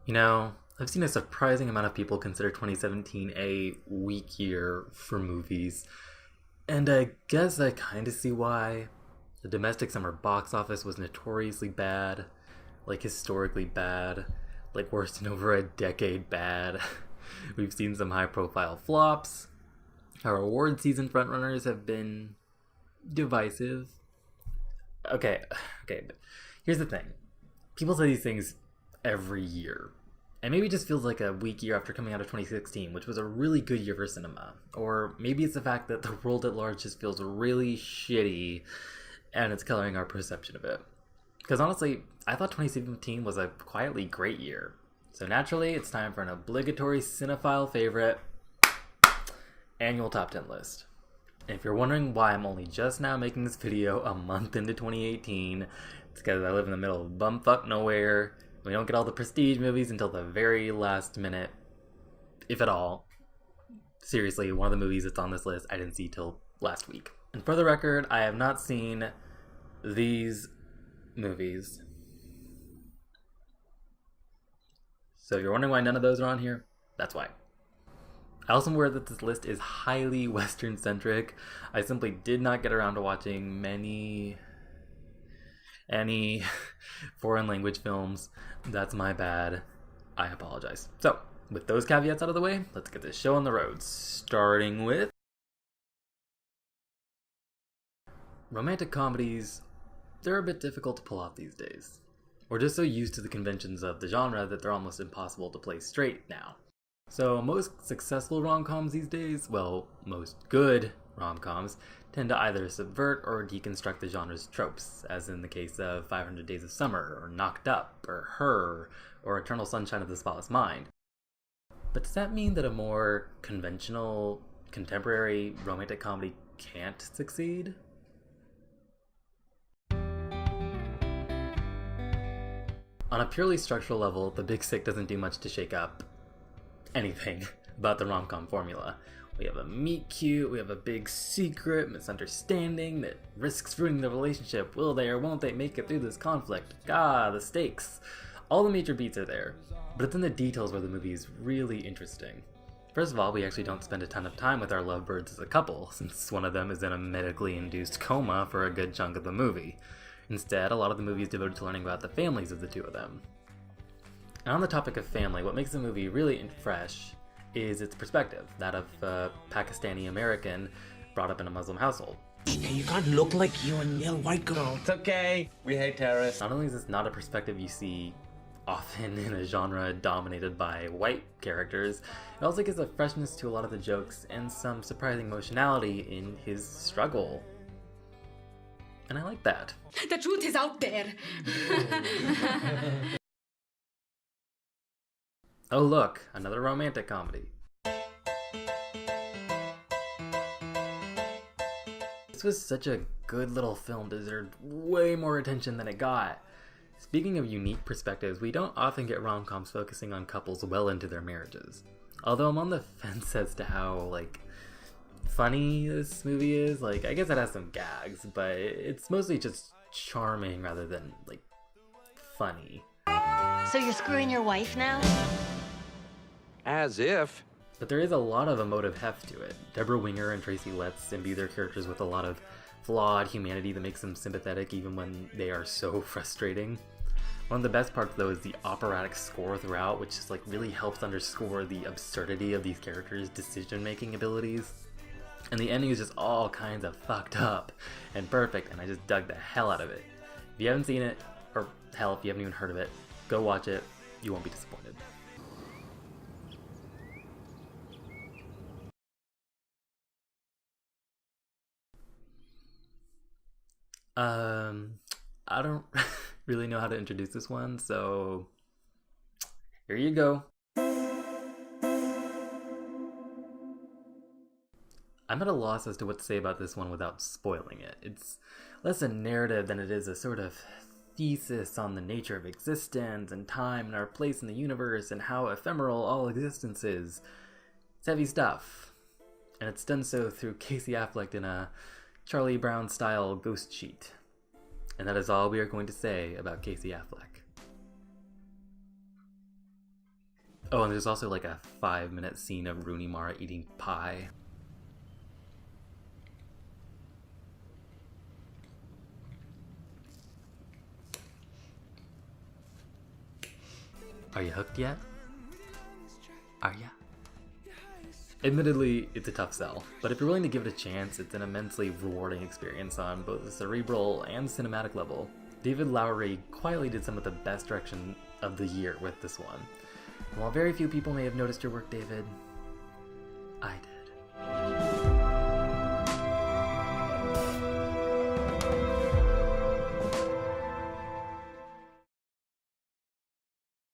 You know, I've seen a surprising amount of people consider 2017 a weak year for movies, and I guess I kind of see why. The domestic summer box office was notoriously bad, like historically bad, like worse than over a decade bad. We've seen some high profile flops. Our award season frontrunners have been divisive. Okay, okay, but here's the thing. People say these things every year. And maybe it just feels like a weak year after coming out of 2016, which was a really good year for cinema. Or maybe it's the fact that the world at large just feels really shitty and it's coloring our perception of it. Because honestly, I thought 2017 was a quietly great year. So naturally, it's time for an obligatory cinephile favorite annual top 10 list. And if you're wondering why I'm only just now making this video a month into 2018, it's because I live in the middle of bumfuck nowhere. We don't get all the prestige movies until the very last minute, if at all. Seriously, one of the movies that's on this list I didn't see till last week. And for the record, I have not seen these movies. So if you're wondering why none of those are on here, that's why. I also am aware that this list is highly Western centric. I simply did not get around to watching any foreign language films. That's my bad. I apologize. So, with those caveats out of the way, let's get this show on the road. Starting with romantic comedies. They're a bit difficult to pull off these days. We're just so used to the conventions of the genre that they're almost impossible to play straight now. So most successful rom-coms these days, well, most good rom-coms, tend to either subvert or deconstruct the genre's tropes, as in the case of 500 Days of Summer, or Knocked Up, or Her, or Eternal Sunshine of the Spotless Mind. But does that mean that a more conventional, contemporary romantic comedy can't succeed? On a purely structural level, The Big Sick doesn't do much to shake up anything about the rom-com formula. We have a meet cute, we have a big secret, misunderstanding that risks ruining the relationship. Will they or won't they make it through this conflict? The stakes. All the major beats are there, but it's in the details where the movie is really interesting. First of all, we actually don't spend a ton of time with our lovebirds as a couple, since one of them is in a medically induced coma for a good chunk of the movie. Instead, a lot of the movie is devoted to learning about the families of the two of them. And on the topic of family, what makes the movie really fresh is its perspective, that of a Pakistani American brought up in a Muslim household. Hey, you can't look like you and yell white girl. It's okay. We hate terrorists. Not only is this not a perspective you see often in a genre dominated by white characters, it also gives a freshness to a lot of the jokes and some surprising emotionality in his struggle. And I like that. The truth is out there. Oh look, another romantic comedy. This was such a good little film, deserved way more attention than it got. Speaking of unique perspectives, we don't often get rom-coms focusing on couples well into their marriages. Although I'm on the fence as to how, funny this movie is. I guess it has some gags, but it's mostly just charming rather than, funny. So you're screwing your wife now? As if. But there is a lot of emotive heft to it. Deborah Winger and Tracy Letts imbue their characters with a lot of flawed humanity that makes them sympathetic even when they are so frustrating. One of the best parts though is the operatic score throughout, which just really helps underscore the absurdity of these characters' decision-making abilities. And the ending is just all kinds of fucked up and perfect, and I just dug the hell out of it. If you haven't seen it, or hell, if you haven't even heard of it, go watch it. You won't be disappointed. I don't really know how to introduce this one, so here you go. I'm at a loss as to what to say about this one without spoiling it. It's less a narrative than it is a sort of thesis on the nature of existence and time and our place in the universe and how ephemeral all existence is. It's heavy stuff. And it's done so through Casey Affleck in a Charlie Brown-style ghost sheet. And that is all we are going to say about Casey Affleck. Oh, and there's also like a 5-minute scene of Rooney Mara eating pie. Are you hooked yet? Are ya? Admittedly, it's a tough sell, but if you're willing to give it a chance, it's an immensely rewarding experience on both the cerebral and cinematic level. David Lowery quietly did some of the best direction of the year with this one. And while very few people may have noticed your work, David, I did.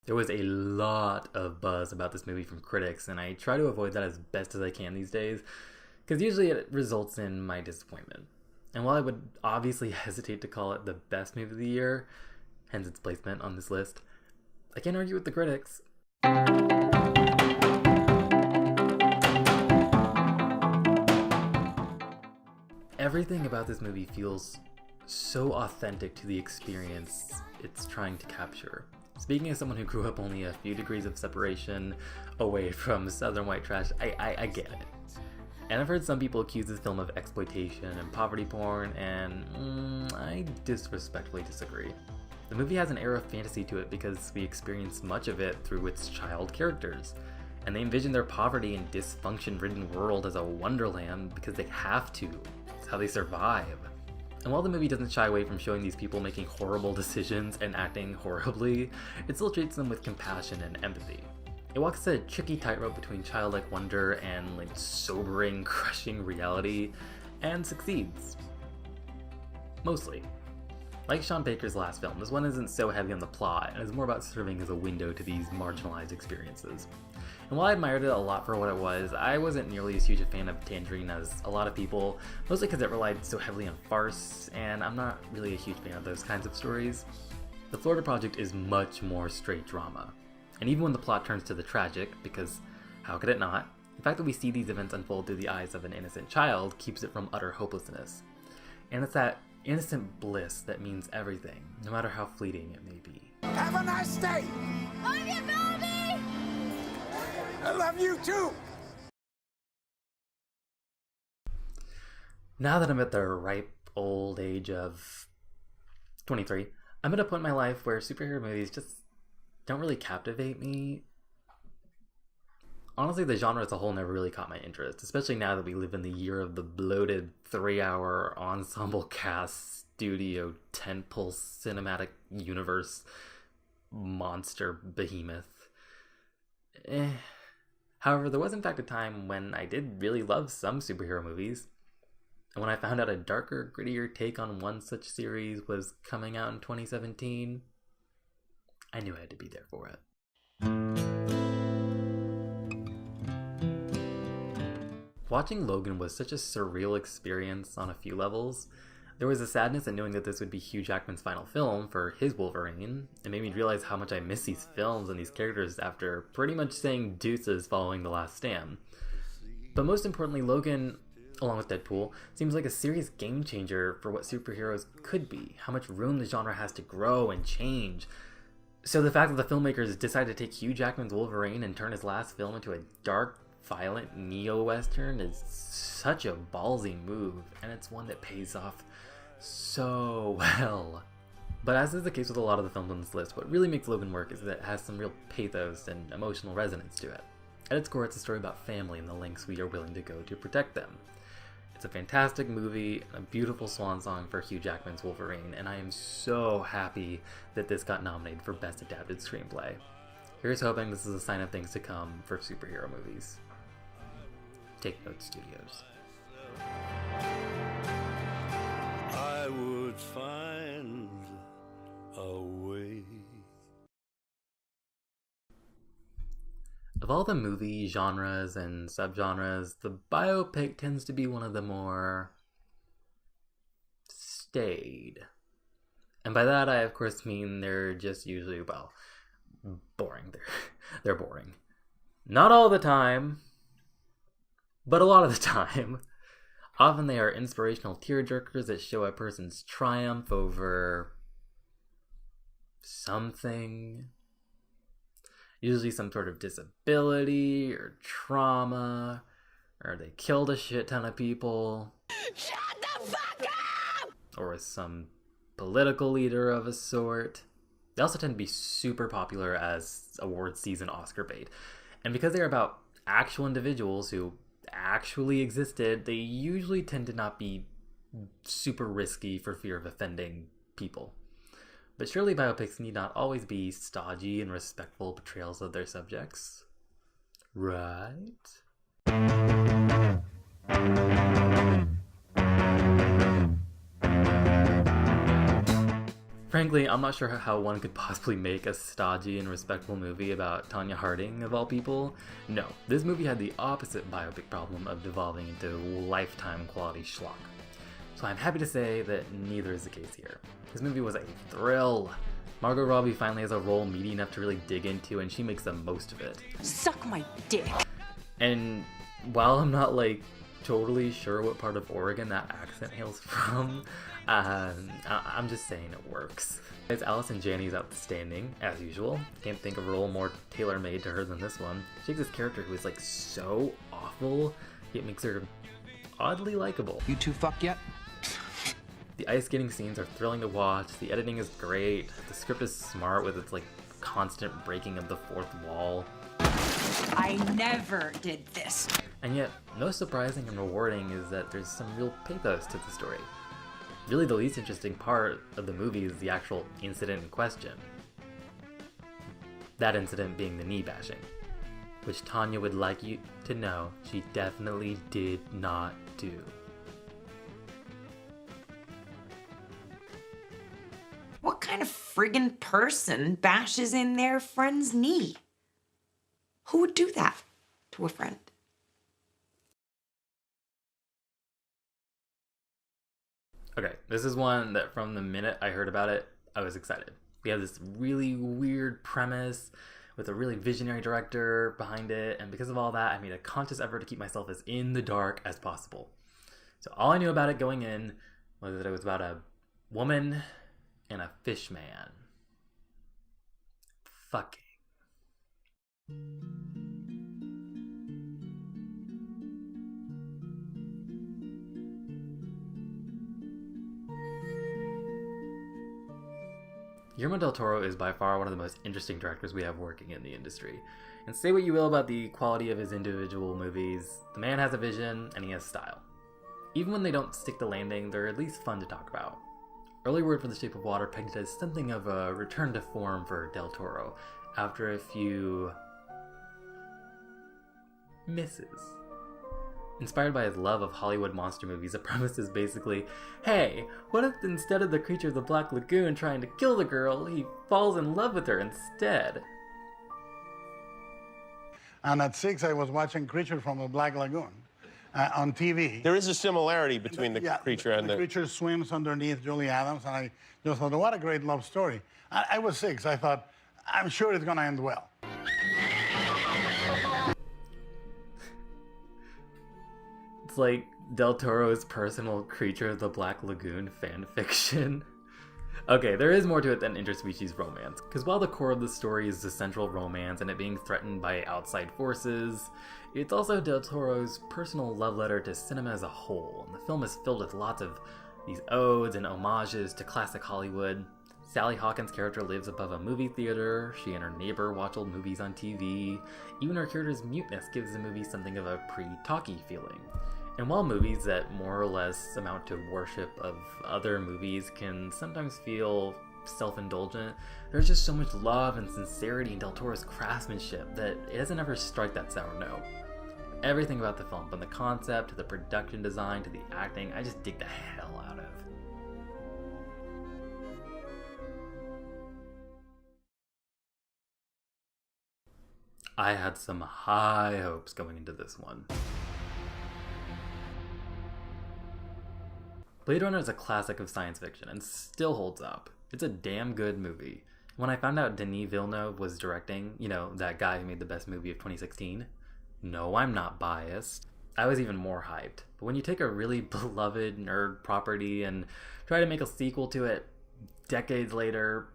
There was a lot of buzz about this movie from critics, and I try to avoid that as best as I can these days, because usually it results in my disappointment. And while I would obviously hesitate to call it the best movie of the year, hence its placement on this list, I can't argue with the critics. Everything about this movie feels so authentic to the experience it's trying to capture. Speaking as someone who grew up only a few degrees of separation away from Southern white trash, I get it. And I've heard some people accuse this film of exploitation and poverty porn, and I disrespectfully disagree. The movie has an air of fantasy to it because we experience much of it through its child characters, and they envision their poverty and dysfunction-ridden world as a wonderland because they have to. It's how they survive. And while the movie doesn't shy away from showing these people making horrible decisions and acting horribly, it still treats them with compassion and empathy. It walks a tricky tightrope between childlike wonder and sobering, crushing reality, and succeeds. Mostly. Like Sean Baker's last film, this one isn't so heavy on the plot, and is more about serving as a window to these marginalized experiences. And while I admired it a lot for what it was, I wasn't nearly as huge a fan of Tangerine as a lot of people, mostly because it relied so heavily on farce, and I'm not really a huge fan of those kinds of stories. The Florida Project is much more straight drama. And even when the plot turns to the tragic, because how could it not, the fact that we see these events unfold through the eyes of an innocent child keeps it from utter hopelessness. And it's that innocent bliss that means everything, no matter how fleeting it may be. Have a nice day! Love you, baby! I love you too! Now that I'm at the ripe old age of 23, I'm at a point in my life where superhero movies just don't really captivate me. Honestly, the genre as a whole never really caught my interest, especially now that we live in the year of the bloated 3-hour ensemble cast studio tentpole cinematic universe monster behemoth. However, there was in fact a time when I did really love some superhero movies, and when I found out a darker, grittier take on one such series was coming out in 2017, I knew I had to be there for it. Watching Logan was such a surreal experience on a few levels. There was a sadness in knowing that this would be Hugh Jackman's final film for his Wolverine. It made me realize how much I miss these films and these characters after pretty much saying deuces following The Last Stand. But most importantly, Logan, along with Deadpool, seems like a serious game changer for what superheroes could be, how much room the genre has to grow and change. So the fact that the filmmakers decided to take Hugh Jackman's Wolverine and turn his last film into a dark, violent neo-western is such a ballsy move, and it's one that pays off so well. But as is the case with a lot of the films on this list, what really makes Logan work is that it has some real pathos and emotional resonance to it. At its core, it's a story about family and the lengths we are willing to go to protect them. It's a fantastic movie, a beautiful swan song for Hugh Jackman's Wolverine, and I am so happy that this got nominated for Best Adapted Screenplay. Here's hoping this is a sign of things to come for superhero movies. Take Note Studios. I would find a way. Of all the movie genres and subgenres, the biopic tends to be one of the more staid. And by that I of course mean they're just usually, well, boring. They're boring. Not all the time, but a lot of the time. Often they are inspirational tearjerkers that show a person's triumph over something. Usually some sort of disability or trauma, or they killed a shit ton of people. Shut the fuck up! Or some political leader of a sort. They also tend to be super popular as award season Oscar bait. And because they're about actual individuals who actually existed, they usually tend to not be super risky for fear of offending people. But surely biopics need not always be stodgy and respectful portrayals of their subjects. Right? Frankly, I'm not sure how one could possibly make a stodgy and respectful movie about Tonya Harding, of all people. No, this movie had the opposite biopic problem of devolving into lifetime quality schlock. So I'm happy to say that neither is the case here. This movie was a thrill. Margot Robbie finally has a role meaty enough to really dig into, and she makes the most of it. Suck my dick. And while I'm not totally sure what part of Oregon that accent hails from, I'm just saying it works. As Allison Janney's outstanding, as usual. Can't think of a role more tailor-made to her than this one. She takes this character who is so awful, it makes her oddly likable. You two fucked yet? The ice skating scenes are thrilling to watch, the editing is great, the script is smart with its constant breaking of the fourth wall. I never did this. And yet, most surprising and rewarding is that there's some real pathos to the story. Really, the least interesting part of the movie is the actual incident in question. That incident being the knee bashing, which Tonya would like you to know she definitely did not do. What kind of friggin' person bashes in their friend's knee? Who would do that to a friend? Okay, this is one that from the minute I heard about it, I was excited. We have this really weird premise with a really visionary director behind it, and because of all that, I made a conscious effort to keep myself as in the dark as possible. So all I knew about it going in was that it was about a woman and a fish man. Fucking. Guillermo del Toro is by far one of the most interesting directors we have working in the industry. And say what you will about the quality of his individual movies, the man has a vision and he has style. Even when they don't stick the landing, they're at least fun to talk about. Early word for The Shape of Water pegged it as something of a return to form for Del Toro, after a few misses. Inspired by his love of Hollywood monster movies, the premise is basically, hey, what if instead of the creature of the Black Lagoon trying to kill the girl, he falls in love with her instead? And at 6, I was watching Creature from the Black Lagoon on TV. There is a similarity between the creature and the creature swims underneath Julie Adams, and I just thought, what a great love story. I was 6. I thought, I'm sure it's going to end well. It's like Del Toro's personal Creature of the Black Lagoon fan fiction. Okay, there is more to it than interspecies romance, because while the core of the story is the central romance and it being threatened by outside forces, it's also Del Toro's personal love letter to cinema as a whole, and the film is filled with lots of these odes and homages to classic Hollywood. Sally Hawkins' character lives above a movie theater, she and her neighbor watch old movies on TV, even her character's muteness gives the movie something of a pre-talkie feeling. And while movies that more or less amount to worship of other movies can sometimes feel self-indulgent, there's just so much love and sincerity in Del Toro's craftsmanship that it doesn't ever strike that sour note. Everything about the film, from the concept to the production design to the acting, I just dig the hell out of. I had some high hopes going into this one. Blade Runner is a classic of science fiction and still holds up. It's a damn good movie. When I found out Denis Villeneuve was directing, that guy who made the best movie of 2016, no, I'm not biased, I was even more hyped. But when you take a really beloved nerd property and try to make a sequel to it decades later,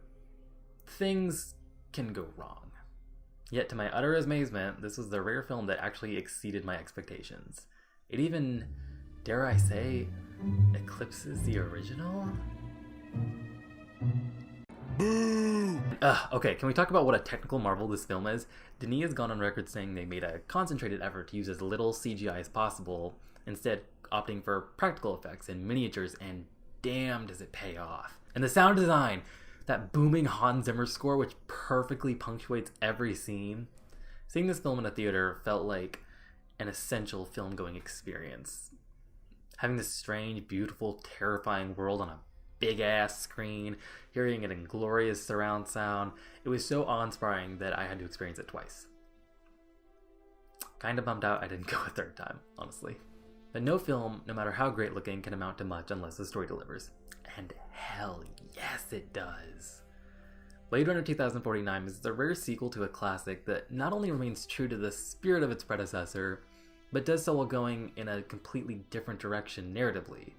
things can go wrong. Yet to my utter amazement, this was the rare film that actually exceeded my expectations. It even, dare I say, eclipses the original? Okay, can we talk about what a technical marvel this film is? Denis has gone on record saying they made a concentrated effort to use as little CGI as possible, instead opting for practical effects and miniatures, and damn does it pay off. And the sound design, that booming Hans Zimmer score which perfectly punctuates every scene. Seeing this film in a theater felt like an essential film-going experience. Having this strange, beautiful, terrifying world on a big-ass screen, hearing it in glorious surround sound, it was so awe-inspiring that I had to experience it twice. Kinda bummed out I didn't go a third time, honestly. But no film, no matter how great looking, can amount to much unless the story delivers. And hell yes it does. Blade Runner 2049 is the rare sequel to a classic that not only remains true to the spirit of its predecessor, but does so while going in a completely different direction narratively.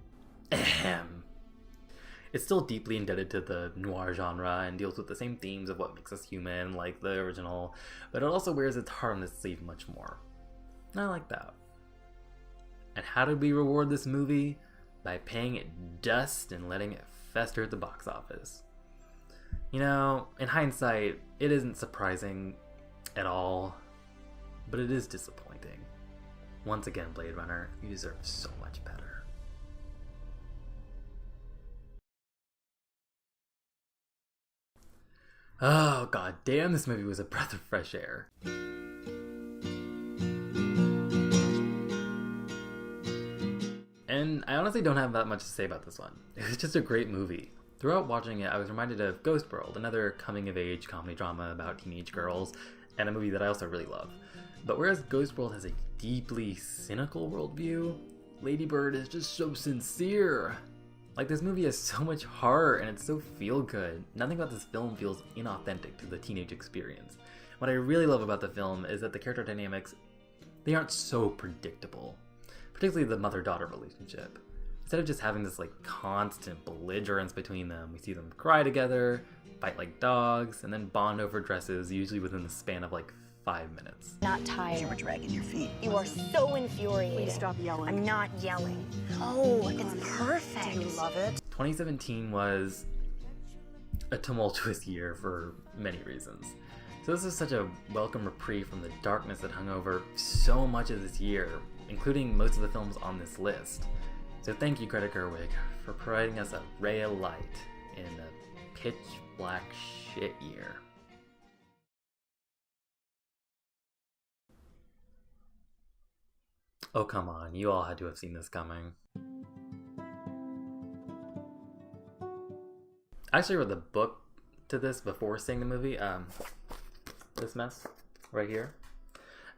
Ahem. It's still deeply indebted to the noir genre and deals with the same themes of what makes us human, like the original, but it also wears its heart on its sleeve much more. I like that. And how did we reward this movie? By paying it dust and letting it fester at the box office. You know, in hindsight, it isn't surprising at all, but it is disappointing. Once again, Blade Runner, you deserve so much better. Oh god damn, this movie was a breath of fresh air. And I honestly don't have that much to say about this one. It was just a great movie. Throughout watching it, I was reminded of Ghost World, another coming-of-age comedy drama about teenage girls, and a movie that I also really love. But whereas Ghost World has a deeply cynical worldview, Lady Bird is just so sincere. Like, this movie has so much heart, and it's so feel-good. Nothing about this film feels inauthentic to the teenage experience. What I really love about the film is that the character dynamics, they aren't so predictable. Particularly the mother-daughter relationship. Instead of just having this like constant belligerence between them, we see them cry together, fight like dogs, and then bond over dresses, usually within the span of like 5 minutes. Not tired. You were dragging your feet. You are so infuriating. Please stop yelling. I'm not yelling. Oh, it's perfect. Do you love it? 2017 was a tumultuous year for many reasons. So this is such a welcome reprieve from the darkness that hung over so much of this year, including most of the films on this list. So thank you, Greta Gerwig, for providing us a ray of light in a pitch black shit year. Oh come on, you all had to have seen this coming. I actually read the book to this before seeing the movie, this mess right here.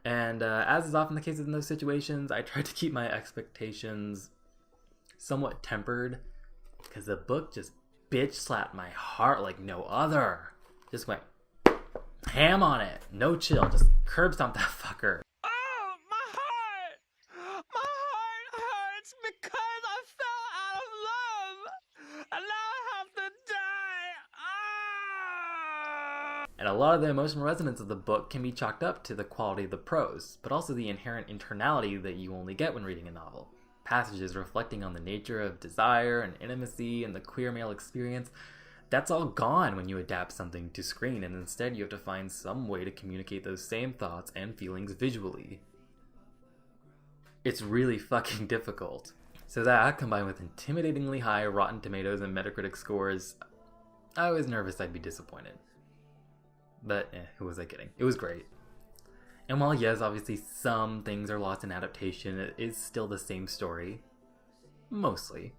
And as is often the case in those situations, I tried to keep my expectations somewhat tempered, because the book just bitch slapped my heart like no other. Just went ham on it, no chill, just curb stomp that fucker. Oh, my heart! My heart hurts because I fell out of love! And now I have to die! Ah! And a lot of the emotional resonance of the book can be chalked up to the quality of the prose, but also the inherent internality that you only get when reading a novel. Passages reflecting on the nature of desire and intimacy and the queer male experience, that's all gone when you adapt something to screen, and instead you have to find some way to communicate those same thoughts and feelings visually. It's really fucking difficult. So that, combined with intimidatingly high Rotten Tomatoes and Metacritic scores, I was nervous I'd be disappointed. But who was I kidding? It was great. And while yes, obviously some things are lost in adaptation, it is still the same story. Mostly.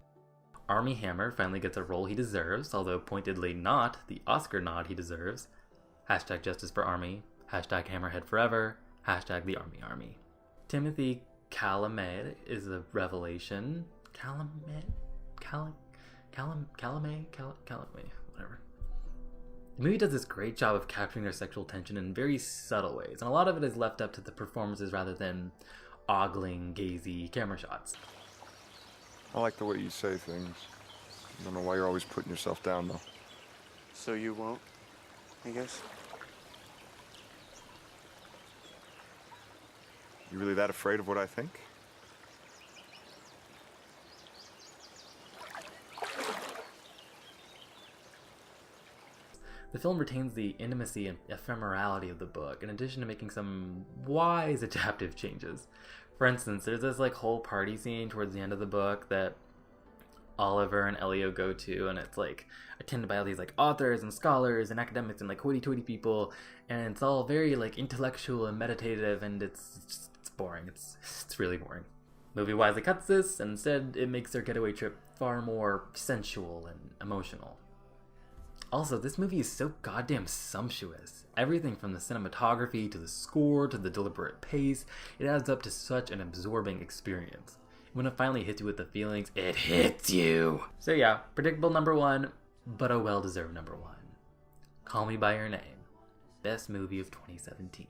Armie Hammer finally gets a role he deserves, although pointedly not the Oscar nod he deserves. Hashtag justice for Armie. Hashtag Hammerhead forever. Hashtag the Armie Army. Timothy Chalamet is a revelation. Chalamet, whatever. The movie does this great job of capturing their sexual tension in very subtle ways, and a lot of it is left up to the performances rather than ogling, gazy camera shots. I like the way you say things. I don't know why you're always putting yourself down, though. So you won't, I guess? You really that afraid of what I think? The film retains the intimacy and ephemerality of the book, in addition to making some wise adaptive changes. For instance, there's this like whole party scene towards the end of the book that Oliver and Elio go to, and it's like attended by all these like authors and scholars and academics and like hoity-toity people, and it's all very like intellectual and meditative, and it's boring. It's really boring. Movie wisely cuts this, and instead it makes their getaway trip far more sensual and emotional. Also, this movie is so goddamn sumptuous. Everything from the cinematography to the score to the deliberate pace, it adds up to such an absorbing experience. When it finally hits you with the feelings, it hits you! So yeah, predictable number one, but a well-deserved number one. Call Me By Your Name. Best movie of 2017.